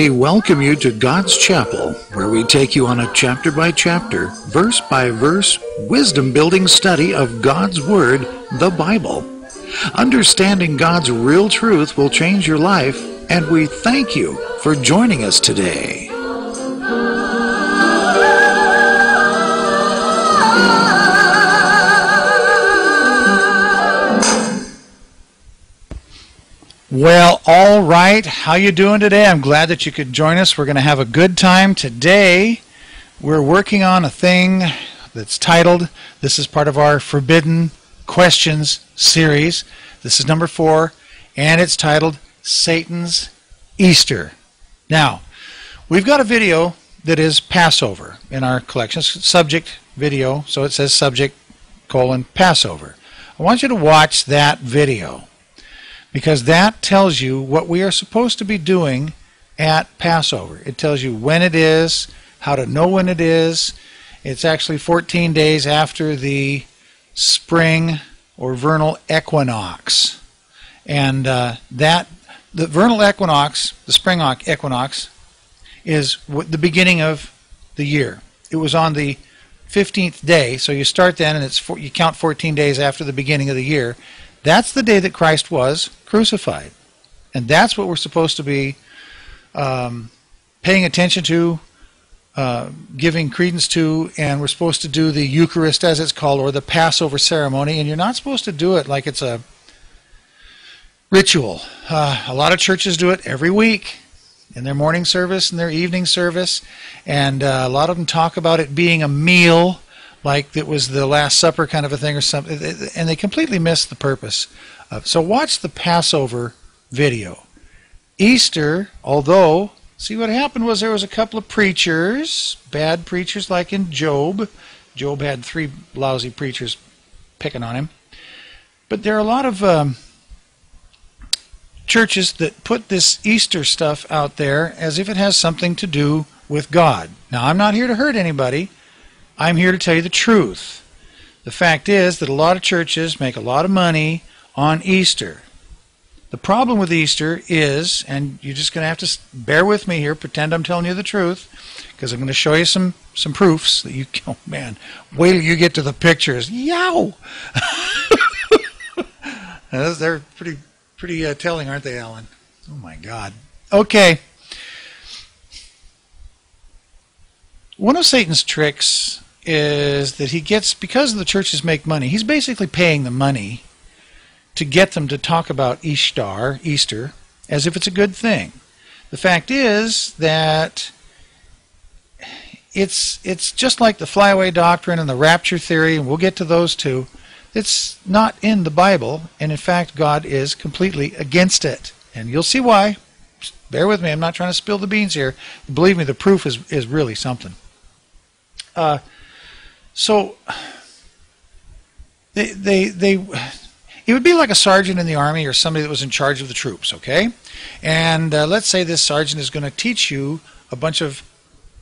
We welcome you to God's Chapel, where we take you on a chapter-by-chapter, verse-by-verse, wisdom-building study of God's Word, the Bible. Understanding God's real truth will change your life, and we thank you for joining us today. Well, all right. How you doing today? I'm glad that you could join us. We're going to have a good time today. We're working on a thing that's titled, this is part of our Forbidden Questions series. This is number 4, and it's titled Satan's Easter. Now, we've got a video that is Passover in our collection. Subject video, so it says subject, Passover. I want you to watch that video, because that tells you what we are supposed to be doing at Passover. It tells you when it is, how to know when it is. It's actually 14 days after the spring or vernal equinox. And the vernal equinox, the spring equinox, is the beginning of the year. It was on the 15th day, so you start then, and you count 14 days after the beginning of the year. That's the day that Christ was crucified. And that's what we're supposed to be paying attention to, giving credence to, and we're supposed to do the Eucharist, as it's called, or the Passover ceremony. And you're not supposed to do it like it's a ritual. A lot of churches do it every week in their morning service and their evening service. And a lot of them talk about it being a meal, like it was the Last Supper kind of a thing or something, and they completely miss the purpose. So watch the Passover video. Easter, although, see what happened was there was a couple of preachers, bad preachers like in Job. Job had 3 lousy preachers picking on him. But there are a lot of churches that put this Easter stuff out there as if it has something to do with God. Now, I'm not here to hurt anybody. I'm here to tell you the truth. The fact is that a lot of churches make a lot of money on Easter. The problem with Easter is, and you're just going to have to bear with me here, pretend I'm telling you the truth, because I'm going to show you some proofs that you, oh man, wait till you get to the pictures. Yow! They're pretty telling, aren't they, Alan? Oh my God. Okay. One of Satan's tricks is that he gets, because the churches make money, he's basically paying the money to get them to talk about Ishtar, Easter, as if it's a good thing. The fact is that it's just like the flyaway doctrine and the rapture theory, and we'll get to those too. It's not in the Bible, and in fact God is completely against it. And you'll see why. Just bear with me, I'm not trying to spill the beans here. Believe me, the proof is really something. So it would be like a sergeant in the army or somebody that was in charge of the troops, okay? And let's say this sergeant is going to teach you a bunch of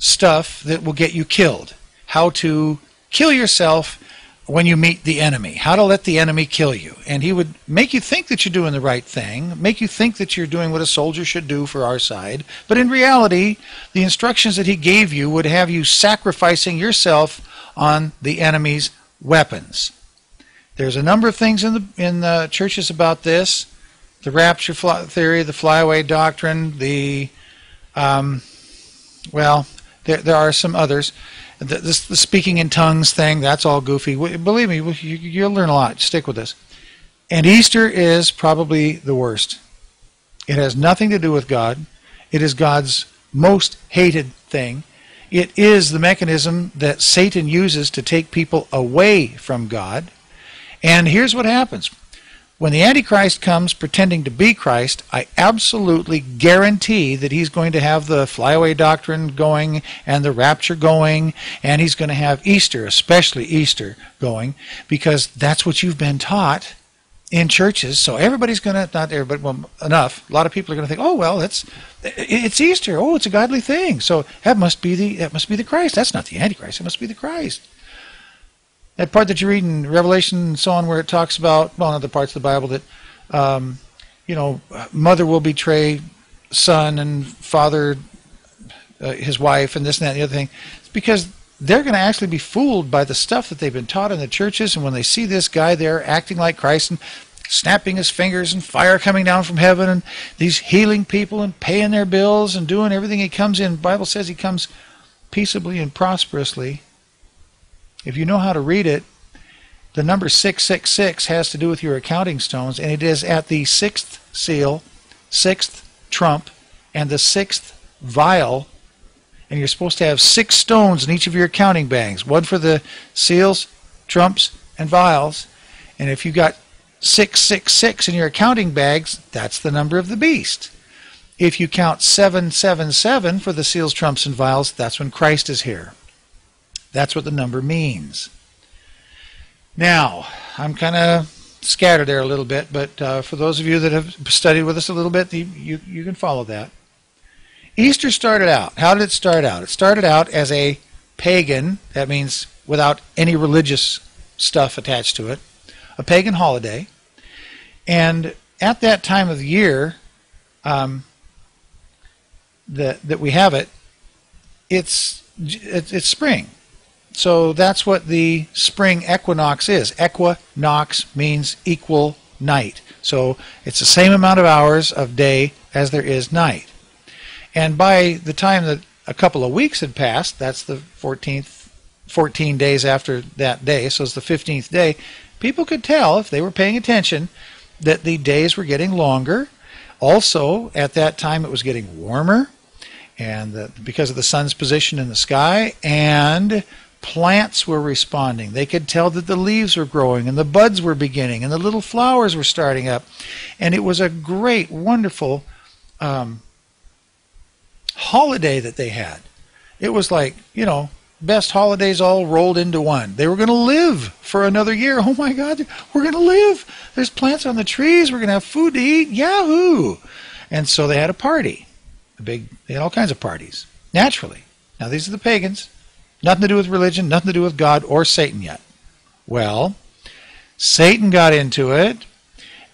stuff that will get you killed. How to kill yourself when you meet the enemy. How to let the enemy kill you. And he would make you think that you're doing the right thing, make you think that you're doing what a soldier should do for our side. But in reality, the instructions that he gave you would have you sacrificing yourself on the enemy's weapons. There's a number of things in the churches about this: the rapture theory, the flyaway doctrine, the well, there are some others. The speaking in tongues thing, that's all goofy. Believe me, you'll learn a lot. Stick with this. And Easter is probably the worst. It has nothing to do with God. It is God's most hated thing. It is the mechanism that Satan uses to take people away from God. And here's what happens. When the Antichrist comes pretending to be Christ, I absolutely guarantee that he's going to have the flyaway doctrine going and the rapture going, and he's going to have Easter, especially Easter, going, because that's what you've been taught in churches. So everybody's going to, not everybody, well, enough, a lot of people are going to think, oh, well, it's Easter. Oh, it's a godly thing. So that must be the Christ. That's not the Antichrist. It must be the Christ. That part that you read in Revelation and so on, where it talks about, well, other parts of the Bible that, mother will betray son and father his wife and this and that and the other thing. It's because they're going to actually be fooled by the stuff that they've been taught in the churches, and when they see this guy there acting like Christ and snapping his fingers and fire coming down from heaven and these healing people and paying their bills and doing everything, he comes in. The Bible says he comes peaceably and prosperously. If you know how to read it, the number 666 has to do with your accounting stones, and it is at the 6th seal, 6th trump, and the 6th vial, and you're supposed to have 6 stones in each of your accounting bags, one for the seals, trumps, and vials. And if you got 666 in your accounting bags, that's the number of the beast. If you count 777 for the seals, trumps, and vials, that's when Christ is here. That's what the number means. Now, I'm kind of scattered there a little bit, but for those of you that have studied with us a little bit, you can follow that. Easter started out. How did it start out? It started out as a pagan, that means without any religious stuff attached to it, a pagan holiday. And at that time of the year that we have it, it's spring. So that's what the spring equinox is. Equinox means equal night. So it's the same amount of hours of day as there is night. And by the time that a couple of weeks had passed, that's the 14 days after that day, so it's the 15th day, people could tell, if they were paying attention, that the days were getting longer. Also, at that time, it was getting warmer, and because of the sun's position in the sky, and plants were responding. They could tell that the leaves were growing, and the buds were beginning, and the little flowers were starting up. And it was a great, wonderful holiday that they had. It was like, best holidays all rolled into one. They were going to live for another year. Oh my God, we're going to live. There's plants on the trees. We're going to have food to eat. Yahoo! And so they had a party. They had all kinds of parties, naturally. Now these are the pagans. Nothing to do with religion, nothing to do with God or Satan yet. Well, Satan got into it,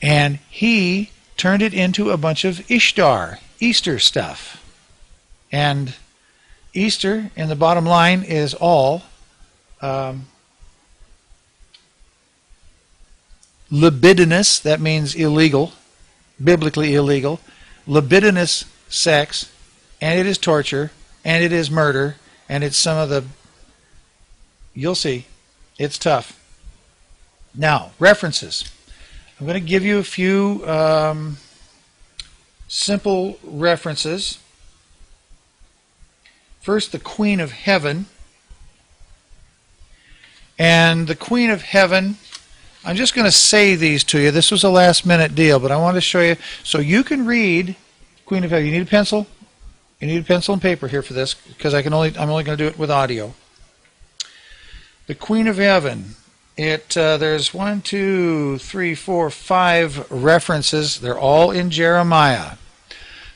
and he turned it into a bunch of Ishtar, Easter stuff. And Easter, in the bottom line, is all libidinous, that means illegal, biblically illegal, libidinous sex, and it is torture, and it is murder, and it's some of the, you'll see, it's tough. Now, references. I'm going to give you a few simple references. First, the Queen of Heaven. And the Queen of Heaven, I'm just going to say these to you. This was a last-minute deal, but I want to show you so you can read Queen of Heaven. You need a pencil? You need a pencil and paper here for this, because I'm only going to do it with audio. The Queen of Heaven. There's 1, 2, 3, 4, 5 references. They're all in Jeremiah.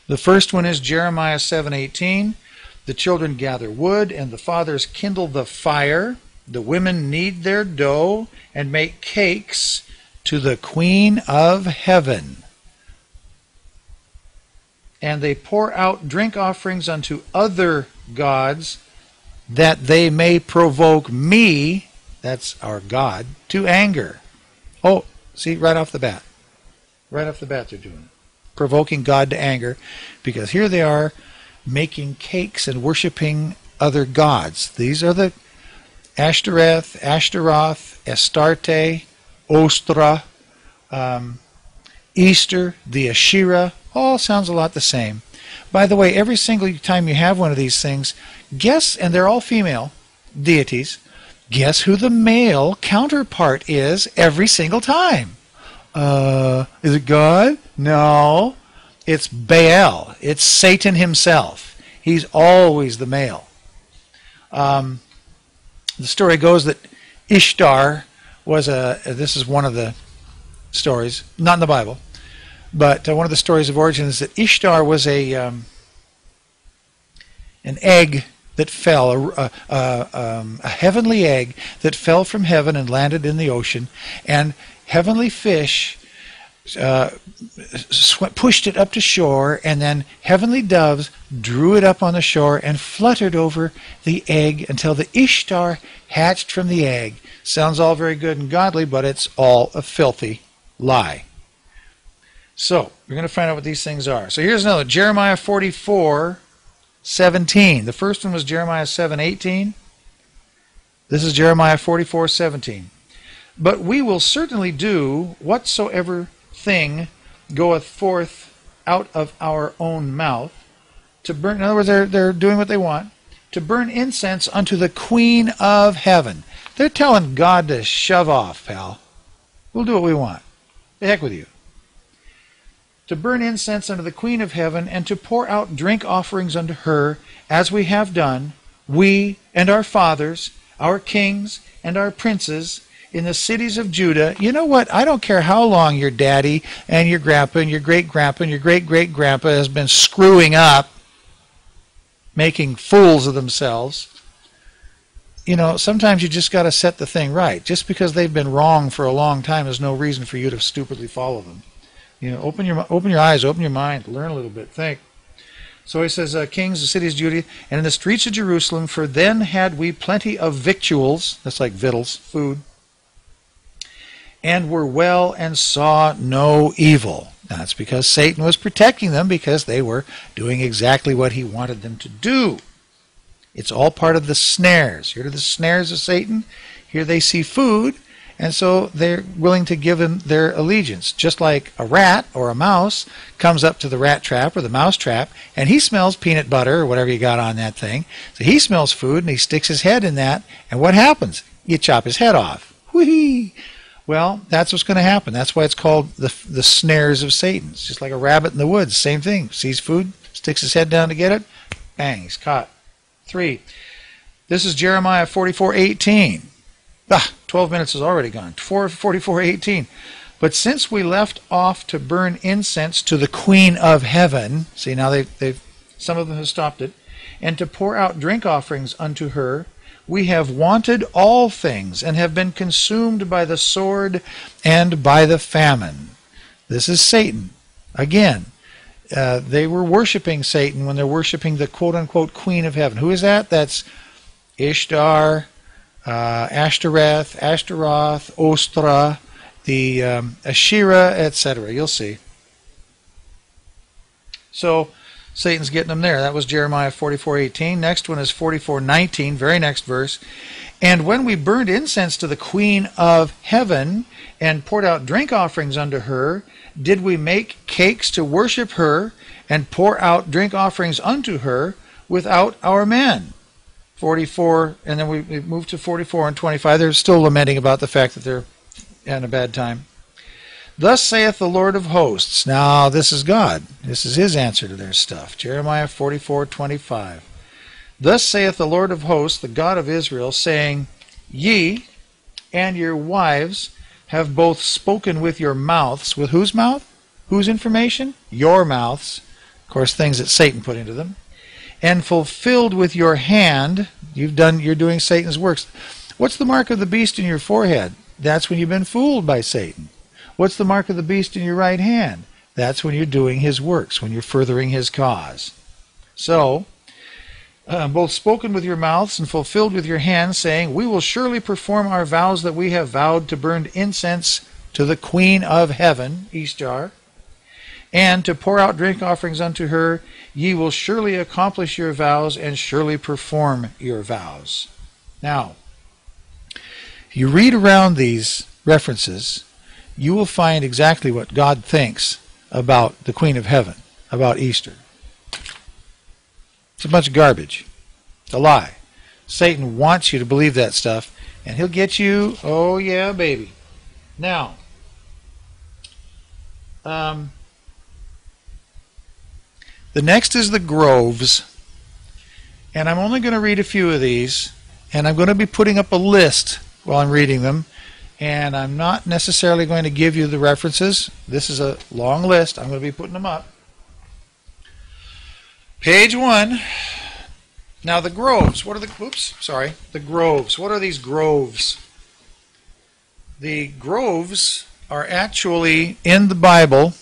The first one is Jeremiah 7:18. The children gather wood, and the fathers kindle the fire. The women knead their dough and make cakes to the Queen of Heaven. And they pour out drink offerings unto other gods, that they may provoke me, that's our God, to anger. Oh, see, right off the bat. Right off the bat they're doing it. Provoking God to anger, because here they are making cakes and worshiping other gods. These are the Ashtoreth, Ashtaroth, Astarte, Ostra, Easter, the Asherah. All sounds a lot the same. By the way, every single time you have one of these things, guess, and they're all female deities, guess who the male counterpart is every single time? Is it God? No. It's Baal. It's Satan himself. He's always the male. The story goes that Ishtar was this is one of the stories, not in the Bible, but one of the stories of origin is that Ishtar was an egg that fell, a heavenly egg that fell from heaven and landed in the ocean, and heavenly fish pushed it up to shore, and then heavenly doves drew it up on the shore and fluttered over the egg until the Ishtar hatched from the egg. Sounds all very good and godly, but it's all a filthy lie. So we're going to find out what these things are. So here's another, Jeremiah 44:17. The first one was Jeremiah 7:18. This is Jeremiah 44:17. But we will certainly do whatsoever thing goeth forth out of our own mouth to burn. In other words, they're doing what they want, to burn incense unto the Queen of Heaven. They're telling God to shove off, pal. We'll do what we want. The heck with you. To burn incense unto the Queen of Heaven, and to pour out drink offerings unto her, as we have done, we and our fathers, our kings and our princes, in the cities of Judah. You know what? I don't care how long your daddy and your grandpa and your great-grandpa and your great-great-grandpa has been screwing up, making fools of themselves. You know, sometimes you just got to set the thing right. Just because they've been wrong for a long time is no reason for you to stupidly follow them. You know, open your eyes, open your mind, learn a little bit, think. So he says, kings, the cities of Judah, and in the streets of Jerusalem, for then had we plenty of victuals, that's like victuals, food, and were well and saw no evil. That's because Satan was protecting them, because they were doing exactly what he wanted them to do. It's all part of the snares. Here are the snares of Satan. Here they see food, and so they're willing to give him their allegiance. Just like a rat or a mouse comes up to the rat trap or the mouse trap, and he smells peanut butter or whatever you got on that thing. So he smells food, and he sticks his head in that, and what happens? You chop his head off. Whee! Well, that's what's going to happen. That's why it's called the snares of Satan. It's just like a rabbit in the woods. Same thing. Sees food, sticks his head down to get it, bang, he's caught. 3. This is Jeremiah 44:18. 12 minutes is already gone. 44:18. But since we left off to burn incense to the Queen of Heaven, see now they've some of them have stopped it, and to pour out drink offerings unto her, we have wanted all things and have been consumed by the sword and by the famine. This is Satan. Again, they were worshiping Satan when they're worshiping the quote-unquote Queen of Heaven. Who is that? That's Ishtar, Ashtoreth, Ashtaroth, Ostra, the Asherah, etc. You'll see. So Satan's getting them there. That was Jeremiah 44:18. Next one is 44:19, very next verse. And when we burned incense to the Queen of Heaven and poured out drink offerings unto her, did we make cakes to worship her and pour out drink offerings unto her without our men? 44, and then we move to 44 and 25. They're still lamenting about the fact that they're in a bad time. Thus saith the Lord of hosts. Now this is God. This is his answer to their stuff. Jeremiah 44:25. Thus saith the Lord of hosts, the God of Israel, saying, Ye and your wives have both spoken with your mouths. With whose mouth? Whose information? Your mouths. Of course, things that Satan put into them. And fulfilled with your hand. You're doing Satan's works. What's the mark of the beast in your forehead? That's when you've been fooled by Satan. What's the mark of the beast in your right hand? That's when you're doing his works, when you're furthering his cause. So, both spoken with your mouths and fulfilled with your hands, saying, We will surely perform our vows that we have vowed to burn incense to the Queen of Heaven, Ishtar, and to pour out drink offerings unto her. Ye will surely accomplish your vows and surely perform your vows. Now, if you read around these references, you will find exactly what God thinks about the Queen of Heaven, about Easter. It's a bunch of garbage. It's a lie. Satan wants you to believe that stuff, and he'll get you, oh yeah, baby. Now, the next is the groves, and I'm only going to read a few of these, and I'm going to be putting up a list while I'm reading them, and I'm not necessarily going to give you the references. This is a long list. I'm going to be putting them up. Page 1. Now the groves. What are the the groves. What are these groves? The groves are actually in the Bible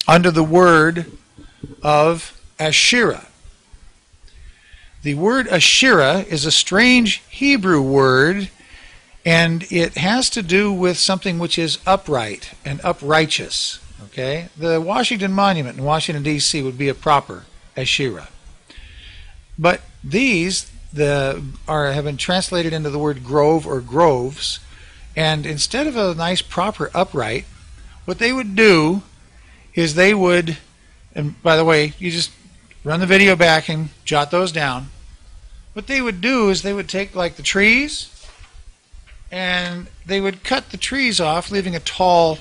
under the word of Asherah. The word Asherah is a strange Hebrew word, and it has to do with something which is upright and uprighteous. Okay? The Washington Monument in Washington, D.C. would be a proper Asherah. But these have been translated into the word grove or groves, and instead of a nice proper upright, what they would do is they would, and by the way, you just run the video back and jot those down. What they would do is they would take like the trees, and they would cut the trees off, leaving a tall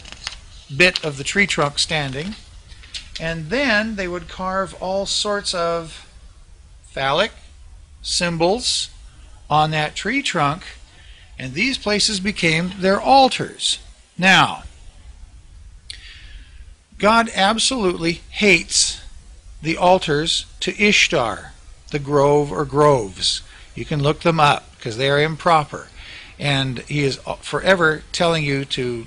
bit of the tree trunk standing, and then they would carve all sorts of phallic symbols on that tree trunk, and these places became their altars. Now, God absolutely hates the altars to Ishtar, the grove or groves. You can look them up because they are improper. And he is forever telling you to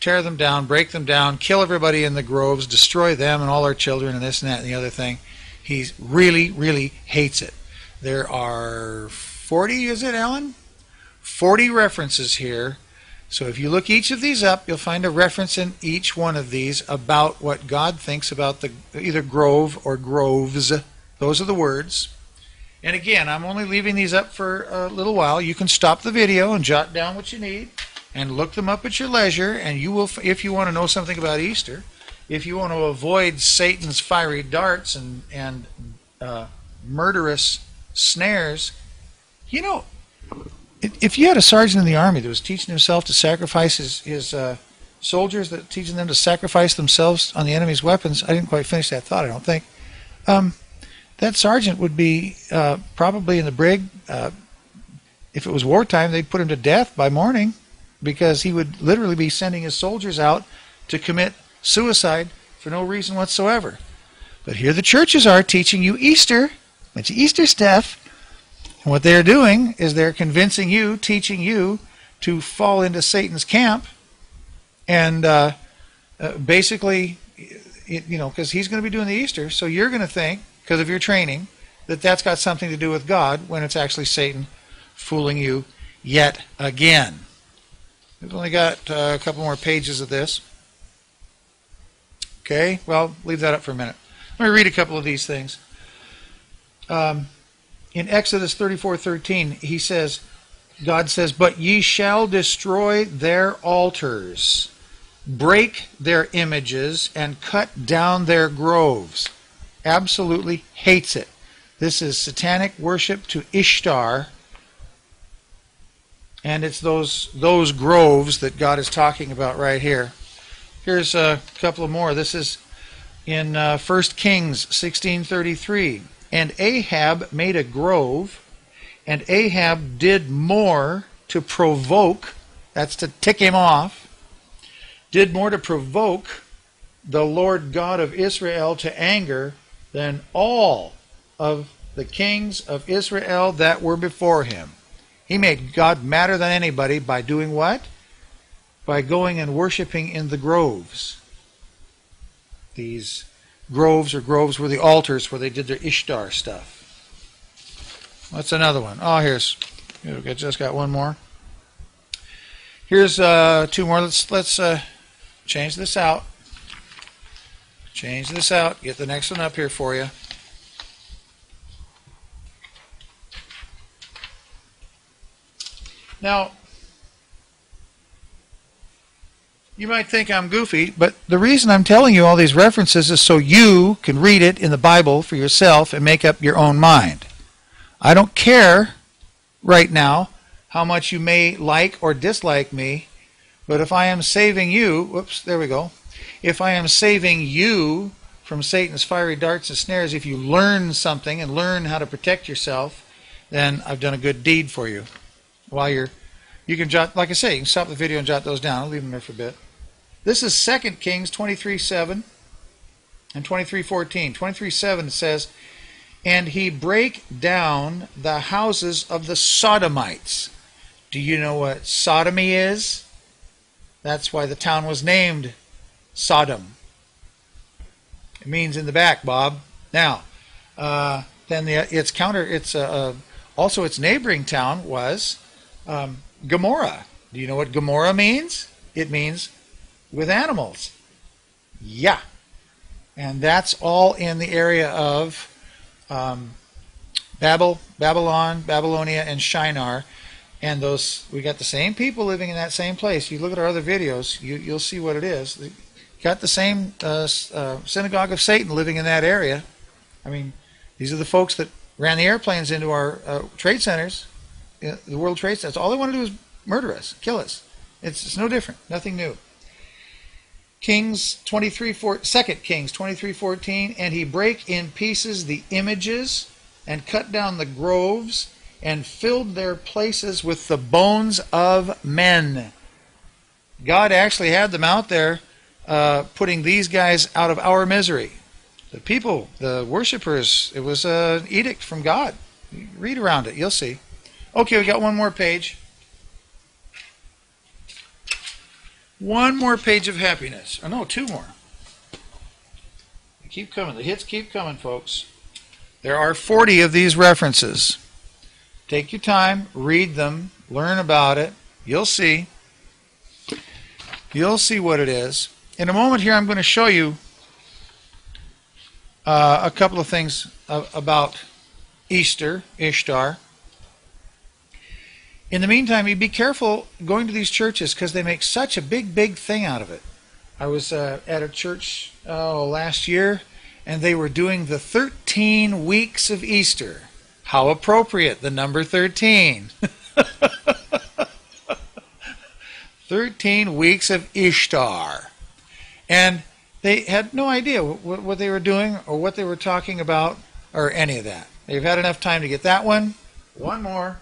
tear them down, break them down, kill everybody in the groves, destroy them and all their children and this and that and the other thing. He really, really hates it. There are 40, is it, Alan? 40 references here. So if you look each of these up, you'll find a reference in each one of these about what God thinks about the either grove or groves. Those are the words. And again, I'm only leaving these up for a little while. You can stop the video and jot down what you need and look them up at your leisure, and you will, if you want to know something about Easter, if you want to avoid Satan's fiery darts and murderous snares, you know, if you had a sergeant in the army that was teaching himself to sacrifice his soldiers, that teaching them to sacrifice themselves on the enemy's weapons, I didn't quite finish that thought, I don't think. That sergeant would be probably in the brig. If it was wartime, they'd put him to death by morning, because he would literally be sending his soldiers out to commit suicide for no reason whatsoever. But here the churches are teaching you Easter, bunch of Easter stuff, and what they're doing is they're convincing you, teaching you to fall into Satan's camp, and basically, you know, because he's going to be doing the Easter, so you're going to think, because of your training, that that's got something to do with God, when it's actually Satan fooling you yet again. We've only got a couple more pages of this. Okay, well, leave that up for a minute. Let me read a couple of these things. In Exodus 34:13, he says, God says, "But ye shall destroy their altars, break their images, and cut down their groves." Absolutely hates it. This is satanic worship to Ishtar, and it's those groves that God is talking about right here. Here's a couple of more. This is in 1 Kings 16:33. "And Ahab made a grove, and Ahab did more to provoke," that's to tick him off, "did more to provoke the Lord God of Israel to anger than all of the kings of Israel that were before him." He made God madder than anybody by doing what? By going and worshiping in the groves. These groves were the altars where they did their Ishtar stuff. What's another one? Oh, here's, I just got one more. Here's two more. Let's change this out. Change this out. Get the next one up here for you. Now, you might think I'm goofy, but the reason I'm telling you all these references is so you can read it in the Bible for yourself and make up your own mind. I don't care right now how much you may like or dislike me, but if I am saving you, whoops, there we go. If I am saving you from Satan's fiery darts and snares, if you learn something and learn how to protect yourself, then I've done a good deed for you. While you can jot, like I say, you can stop the video and jot those down. I'll leave them there for a bit. This is 2 Kings 23:7 and 23:14. 23:7 says, "And he brake down the houses of the Sodomites." Do you know what sodomy is? That's why the town was named Sodom. It means in the back, Bob. Now, then also its neighboring town was Gomorrah. Do you know what Gomorrah means? It means with animals. Yeah. And that's all in the area of Babylon, Babylonia, and Shinar. And we got the same people living in that same place. You look at our other videos, you'll see what it is. You got the same synagogue of Satan living in that area. I mean, these are the folks that ran the airplanes into our trade centers, the World Trade Centers. All they want to do is murder us, kill us. It's no different, nothing new. 2 Kings 23:14, and he brake in pieces the images and cut down the groves and filled their places with the bones of men. God actually had them out there putting these guys out of our misery. The people, the worshipers, it was an edict from God. Read around it, you'll see. Okay, we got one more page. One more page of happiness. Oh no, two more. They keep coming. The hits keep coming, folks. There are 40 of these references. Take your time, read them, learn about it. You'll see. You'll see what it is. In a moment here, I'm going to show you a couple of things about Easter, Ishtar. In the meantime, you be careful going to these churches because they make such a big thing out of it. I was at a church last year, and they were doing the 13 weeks of Easter. How appropriate, the number 13. 13 weeks of Ishtar. And they had no idea what they were doing or what they were talking about or any of that. They've had enough time to get that one. One more.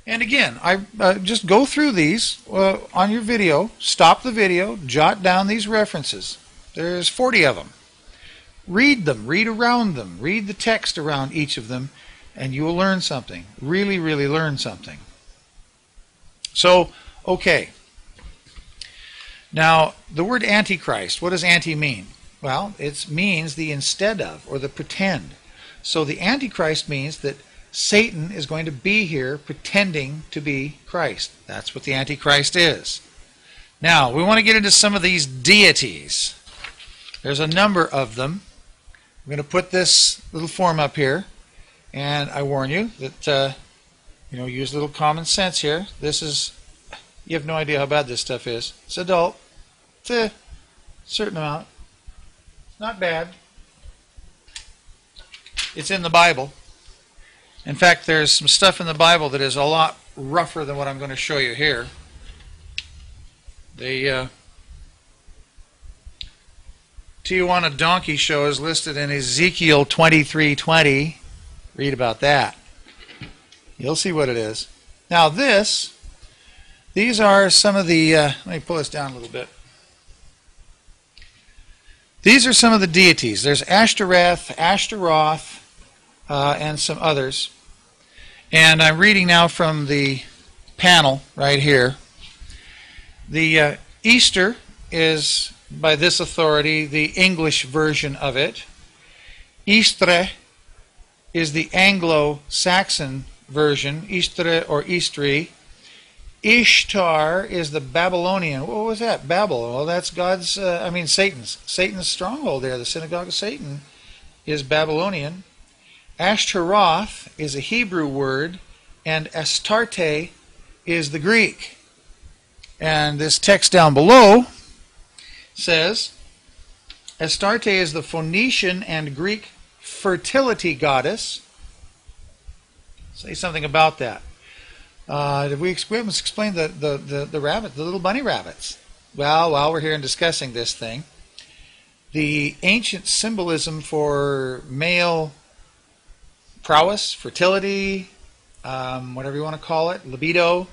And again, I just go through these on your video, stop the video, jot down these references. There's 40 of them. Read them, read around them, read the text around each of them, and you will learn something. Really learn something. So, okay. Now, the word Antichrist, what does anti mean? Well, it means the instead of, or the pretend. So the Antichrist means that Satan is going to be here pretending to be Christ. That's what the Antichrist is. Now, we want to get into some of these deities. There's a number of them. I'm going to put this little form up here, and I warn you that, use a little common sense here. This is, you have no idea how bad this stuff is. It's adult. It's a certain amount. Not bad. It's in the Bible. In fact, there's some stuff in the Bible that is a lot rougher than what I'm going to show you here. The Tijuana donkey show is listed in Ezekiel 23:20. Read about that. You'll see what it is. Now these are some of the, let me pull this down a little bit. These are some of the deities. There's Ashtoreth, Ashtaroth, and some others. And I'm reading now from the panel right here. The Easter is, by this authority, the English version of it. Istre is the Anglo-Saxon version, Istre or Istri. Ishtar is the Babylonian. What was that? Babel. Well, that's God's, Satan's stronghold there. The synagogue of Satan is Babylonian. Ashtaroth is a Hebrew word, and Astarte is the Greek. And this text down below says, Astarte is the Phoenician and Greek fertility goddess. Say something about that. We haven't explained the rabbit, the little bunny rabbits. Well, while we're here and discussing this thing, the ancient symbolism for male prowess, fertility, whatever you want to call it, libido,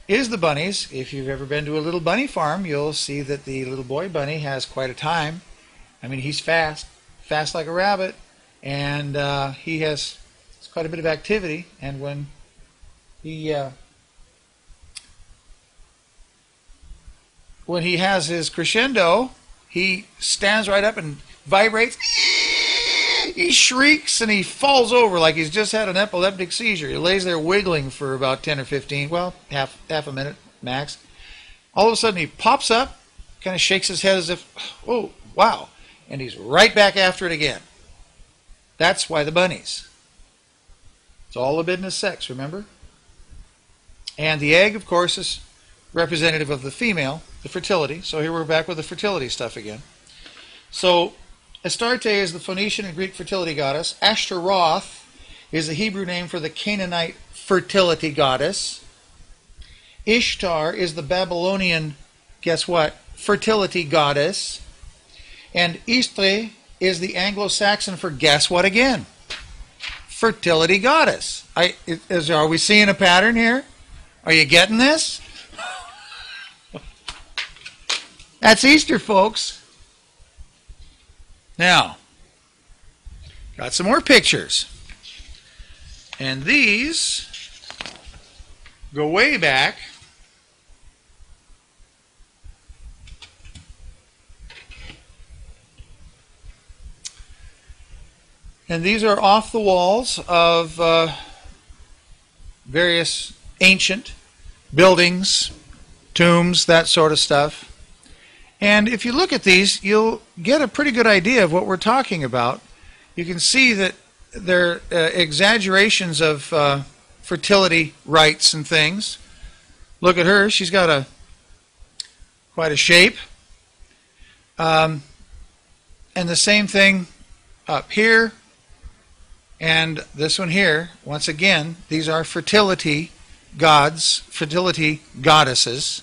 is the bunnies. If you've ever been to a little bunny farm, you'll see that the little boy bunny has quite a time. I mean, he's fast like a rabbit, and he has, it's quite a bit of activity, and when he has his crescendo, he stands right up and vibrates. He shrieks and he falls over like he's just had an epileptic seizure. He lays there wiggling for about 10 or 15, well, half a minute max. All of a sudden he pops up, kind of shakes his head as if, oh, wow, and he's right back after it again. That's why the bunnies. It's all libidinous sex, remember? And the egg, of course, is representative of the female, the fertility. So here we're back with the fertility stuff again. So Astarte is the Phoenician and Greek fertility goddess. Ashtaroth is the Hebrew name for the Canaanite fertility goddess. Ishtar is the Babylonian, guess what, fertility goddess. And Istre is the Anglo-Saxon for guess what again? Fertility goddess. Are we seeing a pattern here? Are you getting this? That's Easter, folks. Now, got some more pictures. And these go way back. And these are off the walls of various ancient buildings, tombs, that sort of stuff. And if you look at these, you'll get a pretty good idea of what we're talking about. You can see that they're exaggerations of fertility rites and things. Look at her. She's got quite a shape. And the same thing up here. And this one here, once again, these are fertility gods, fertility goddesses.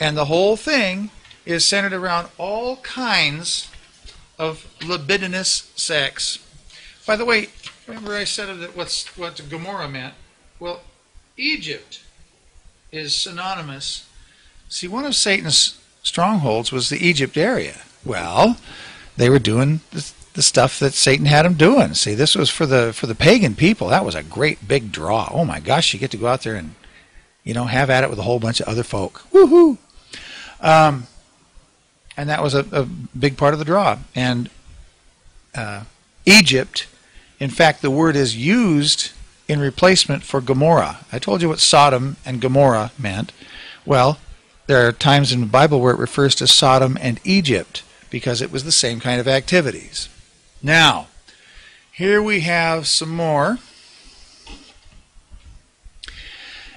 And the whole thing is centered around all kinds of libidinous sex. By the way, remember I said that what Gomorrah meant? Well, Egypt is synonymous. See, one of Satan's strongholds was the Egypt area. Well, they were doing the stuff that Satan had them doing. See, this was for the pagan people. That was a great big draw. Oh my gosh, you get to go out there and, you know, have at it with a whole bunch of other folk. Woohoo! And that was a big part of the draw. And Egypt, in fact, the word is used in replacement for Gomorrah. I told you what Sodom and Gomorrah meant. Well, there are times in the Bible where it refers to Sodom and Egypt because it was the same kind of activities. Now, here we have some more.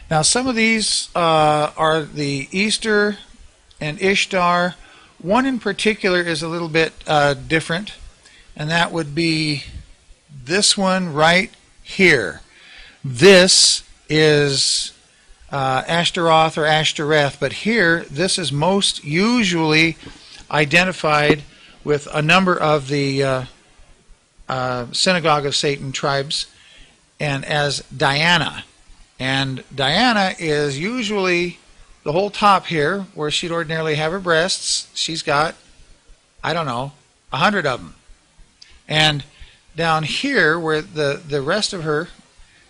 Now, some of these are the Easter and Ishtar. One in particular is a little bit different, and that would be this one right here. This is Ashtaroth or Ashtoreth, but here this is most usually identified with a number of the Synagogue of Satan tribes and as Diana. And Diana is usually the whole top here where she'd ordinarily have her breasts. She's got, I don't know, 100 of them. And down here where the rest of her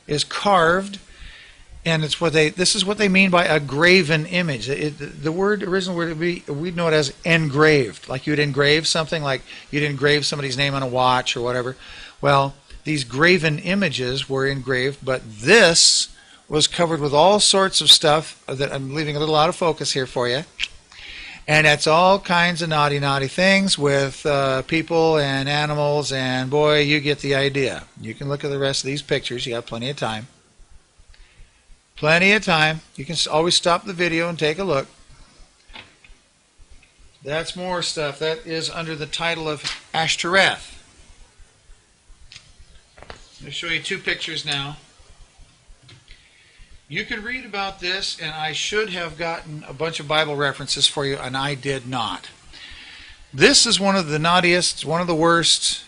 is carved, and it's this is what they mean by a graven image. The original word would be, we'd know it as engraved, like you'd engrave something, like you'd engrave somebody's name on a watch or whatever. Well, these graven images were engraved, but this was covered with all sorts of stuff that I'm leaving a little out of focus here for you. And it's all kinds of naughty, naughty things with people and animals, and boy, you get the idea. You can look at the rest of these pictures. You got plenty of time. Plenty of time. You can always stop the video and take a look. That's more stuff. That is under the title of Ashtoreth. I'll show you two pictures now. You can read about this, and I should have gotten a bunch of Bible references for you, and I did not. This is one of the naughtiest, one of the worst.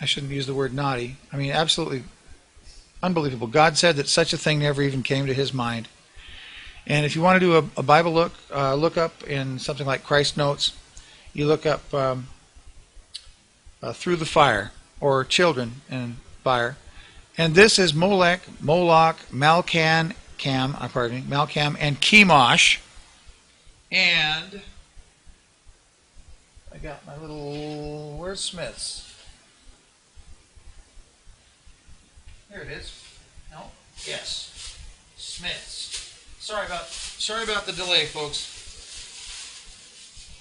I shouldn't use the word naughty. I mean, absolutely unbelievable. God said that such a thing never even came to his mind. And if you want to do a Bible look up in something like Christ Notes, you look up Through the Fire or Children in Fire, And this is Molech, Moloch, Malcham, and Chemosh. And I got my little, where's Smith's? There it is. No? Yes. Smith's. Sorry about the delay, folks.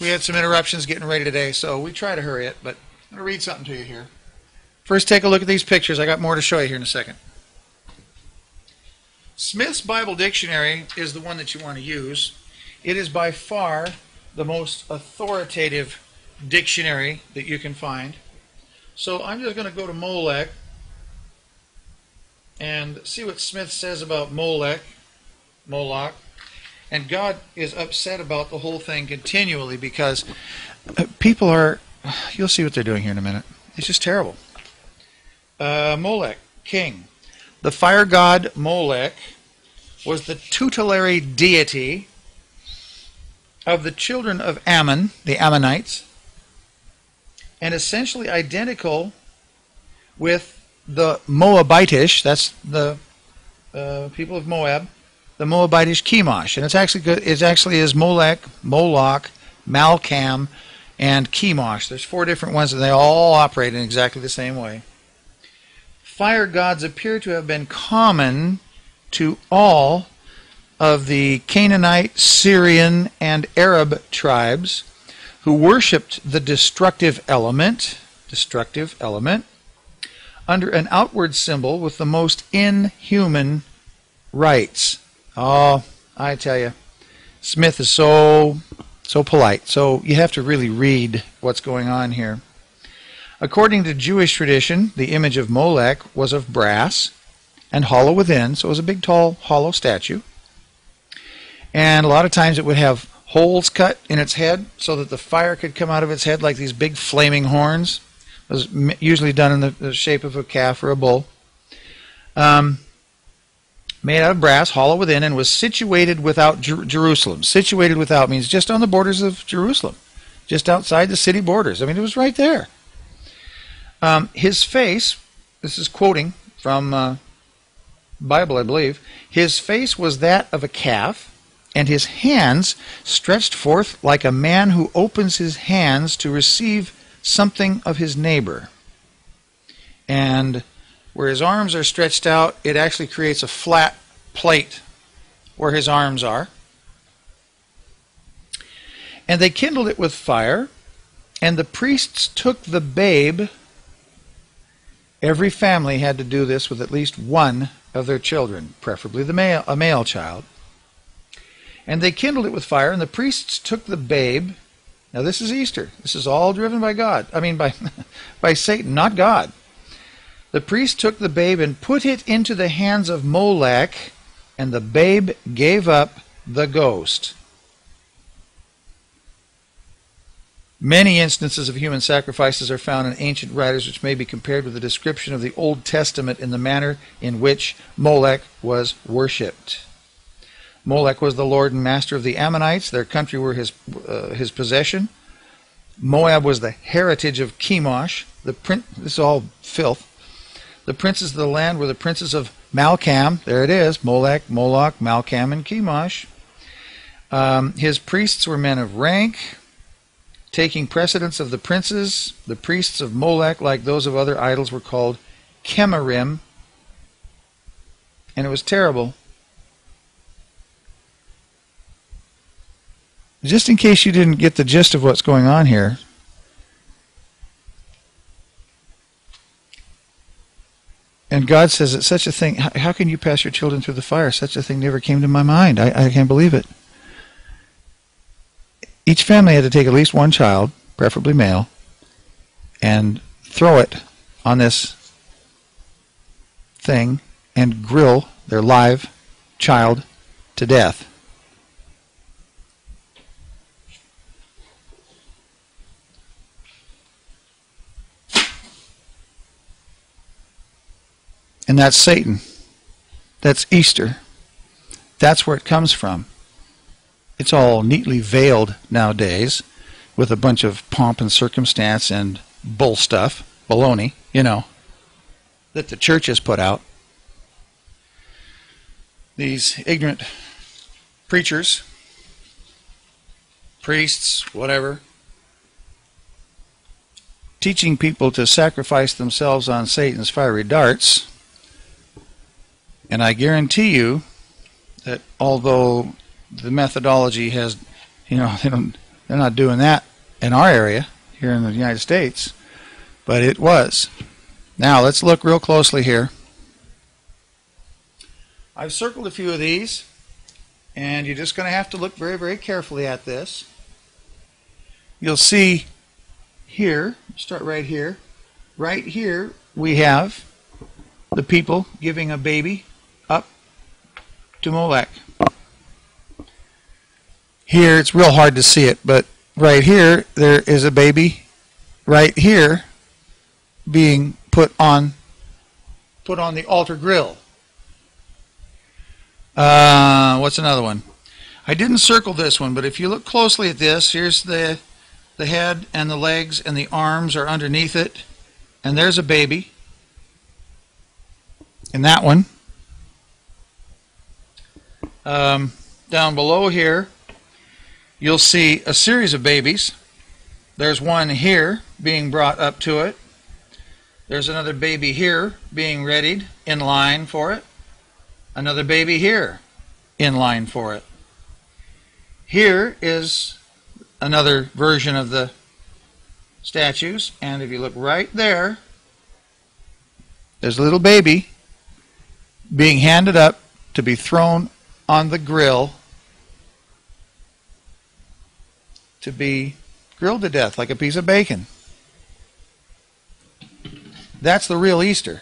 We had some interruptions getting ready today, so we try to hurry it, but I'm going to read something to you here. First, take a look at these pictures. I got more to show you here in a second. Smith's Bible Dictionary is the one that you want to use. It is by far the most authoritative dictionary that you can find. So I'm just going to go to Molech and see what Smith says about Moloch. And God is upset about the whole thing continually because people are, you'll see what they're doing here in a minute. It's just terrible. Molech, king. The fire god Molech was the tutelary deity of the children of Ammon, the Ammonites, and essentially identical with the Moabitish, that's the people of Moab, the Moabitish Chemosh. And it actually is Molech, Moloch, Malcham, and Chemosh. There's 4 different ones, and they all operate in exactly the same way. Fire gods appear to have been common to all of the Canaanite, Syrian, and Arab tribes who worshipped the destructive element under an outward symbol with the most inhuman rites. Oh, I tell you, Smith is so polite. So you have to really read what's going on here. According to Jewish tradition, the image of Molech was of brass and hollow within, so it was a big, tall, hollow statue. And a lot of times it would have holes cut in its head so that the fire could come out of its head like these big flaming horns. It was usually done in the shape of a calf or a bull. Made out of brass, hollow within, and was situated without Jerusalem. Situated without means just on the borders of Jerusalem, just outside the city borders. I mean, it was right there. His face, this is quoting from Bible, I believe, his face was that of a calf, and his hands stretched forth like a man who opens his hands to receive something of his neighbor. And where his arms are stretched out, it actually creates a flat plate where his arms are. And they kindled it with fire, and the priests took the babe. Every family had to do this with at least one of their children, preferably a male child. And they kindled it with fire, and the priests took the babe. Now this is Easter. This is all driven by God. I mean by Satan, not God. The priest took the babe and put it into the hands of Molech, and the babe gave up the ghost. Many instances of human sacrifices are found in ancient writers which may be compared with the description of the Old Testament in the manner in which Molech was worshipped. Molech was the lord and master of the Ammonites. Their country were his possession. Moab was the heritage of Chemosh. This is all filth. The princes of the land were the princes of Malcham. There it is. Molech, Moloch, Malcham, and Chemosh. His priests were men of rank, taking precedence of the princes. The priests of Molech, like those of other idols, were called Chemarim. And it was terrible. Just in case you didn't get the gist of what's going on here, and God says that such a thing, how can you pass your children through the fire? Such a thing never came to my mind. I can't believe it. Each family had to take at least one child, preferably male, and throw it on this thing and grill their live child to death. And that's Satan. That's Easter. That's where it comes from. It's all neatly veiled nowadays with a bunch of pomp and circumstance and bull stuff, baloney, that the church has put out. these ignorant preachers, priests, whatever, teaching people to sacrifice themselves on Satan's fiery darts. And I guarantee you that although the methodology has, they're not doing that in our area here in the United States, but it was. Now let's look real closely here. I've circled a few of these, and you're just going to have to look very, very carefully at this. You'll see here, start right here. Right here we have the people giving a baby up to Molech. Here it's real hard to see it, but right here there is a baby right here being put on the altar grill. What's another one? I didn't circle this one, but if you look closely at this, here's the head and the legs and the arms are underneath it, and there's a baby in that one. Down below here you'll see a series of babies. There's one here being brought up to it. There's another baby here being readied in line for it. Another baby here in line for it. Here is another version of the statues, and if you look right there, there's a little baby being handed up to be thrown on the grill to be grilled to death like a piece of bacon. That's the real Easter.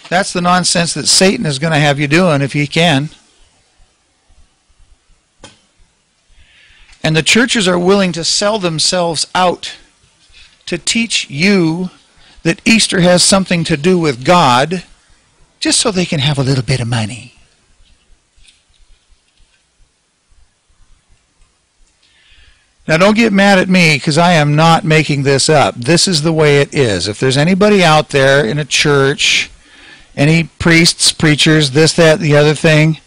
That's the nonsense that Satan is going to have you doing if he can. And the churches are willing to sell themselves out to teach you that Easter has something to do with God, just so they can have a little bit of money. Now don't get mad at me, because I am not making this up. This is the way it is. If there's anybody out there in a church, any priests, preachers, this, that, the other thing,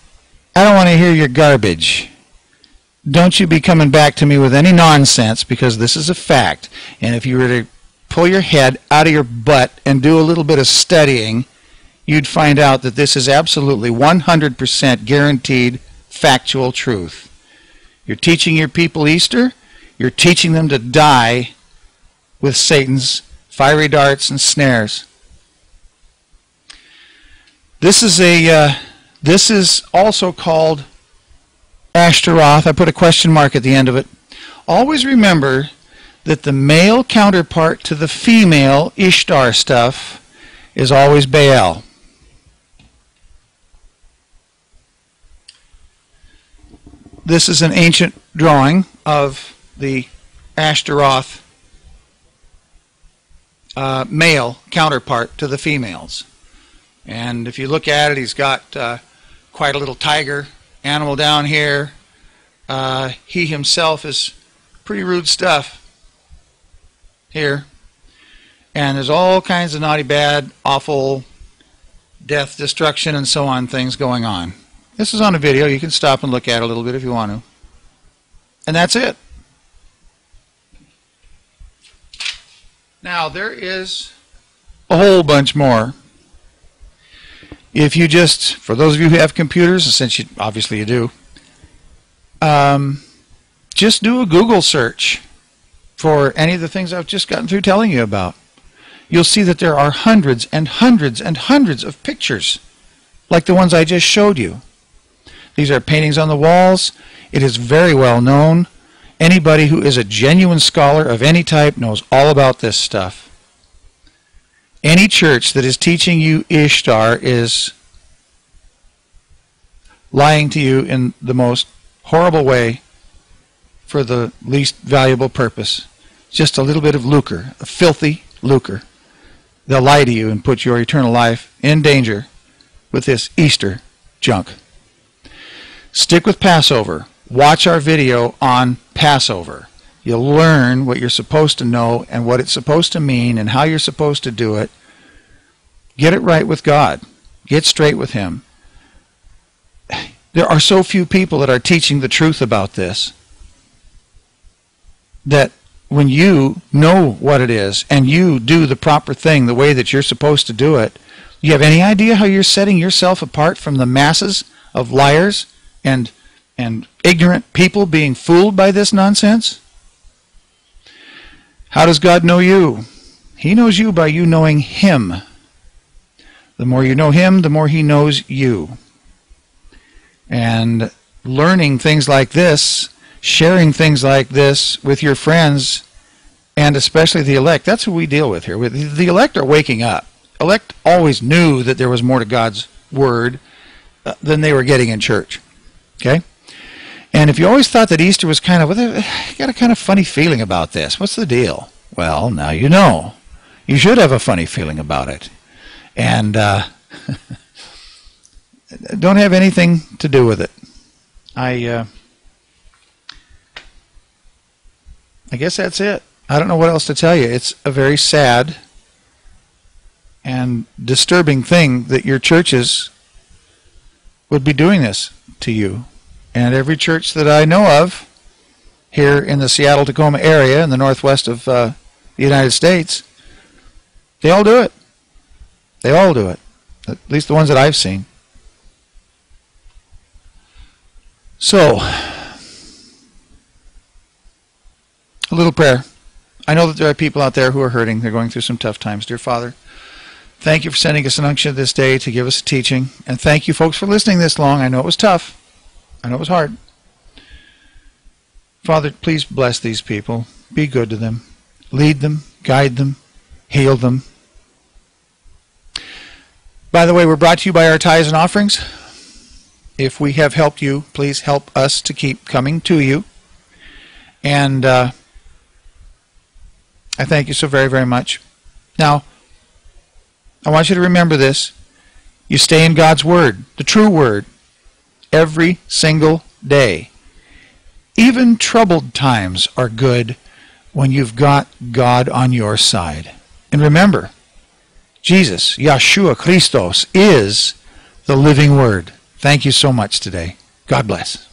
I don't want to hear your garbage. Don't you be coming back to me with any nonsense, because this is a fact. And if you were to pull your head out of your butt and do a little bit of studying, you'd find out that this is absolutely 100% guaranteed factual truth. You're teaching your people Easter. You're teaching them to die with Satan's fiery darts and snares. This is also called Ashtaroth. I put a question mark at the end of it. Always remember that the male counterpart to the female Ishtar stuff is always Baal. This is an ancient drawing of the Ashtaroth male counterpart to the females. And if you look at it, he's got quite a little tiger animal down here. He himself is pretty rude stuff here. And there's all kinds of naughty, bad, awful death, destruction, and so on things going on. This is on a video. You can stop and look at it a little bit if you want to. And that's it. Now, there is a whole bunch more. If you just, for those of you who have computers, since you obviously you do, just do a Google search for any of the things I've just gotten through telling you about. You'll see that there are hundreds and hundreds and hundreds of pictures like the ones I just showed you. These are paintings on the walls. It is very well known. Anybody who is a genuine scholar of any type knows all about this stuff. Any church that is teaching you Ishtar is lying to you in the most horrible way for the least valuable purpose. Just a little bit of lucre, a filthy lucre. They'll lie to you and put your eternal life in danger with this Easter junk. Stick with Passover. Watch our video on Passover. You'll learn what you're supposed to know and what it's supposed to mean and how you're supposed to do it. Get it right with God. Get straight with Him. There are so few people that are teaching the truth about this, that when you know what it is and you do the proper thing the way that you're supposed to do it, you have any idea how you're setting yourself apart from the masses of liars and ignorant people being fooled by this nonsense? How does God know you? He knows you by you knowing Him. The more you know Him, the more He knows you. And learning things like this, sharing things like this with your friends, and especially the elect, that's who we deal with here. The elect are waking up. Elect always knew that there was more to God's Word than they were getting in church. Okay? And if you always thought that Easter was kind of, you got a kind of funny feeling about this. What's the deal? Well, now you know. You should have a funny feeling about it. And don't have anything to do with it. I guess that's it. I don't know what else to tell you. It's a very sad and disturbing thing that your churches would be doing this to you. And every church that I know of here in the Seattle-Tacoma area in the northwest of the United States, they all do it. They all do it. At least the ones that I've seen. So, a little prayer. I know that there are people out there who are hurting. They're going through some tough times. Dear Father, thank you for sending us an unction this day to give us a teaching. And thank you, folks, for listening this long. I know it was tough. I know it was hard. Father, please bless these people. Be good to them. Lead them, guide them, heal them. By the way, we're brought to you by our tithes and offerings. If we have helped you, please help us to keep coming to you. And I thank you so very, very much. Now, I want you to remember this. You stay in God's Word, the true Word, every single day. Even troubled times are good when you've got God on your side. And remember, Jesus, Yeshua Christos, is the living Word. Thank you so much today. God bless.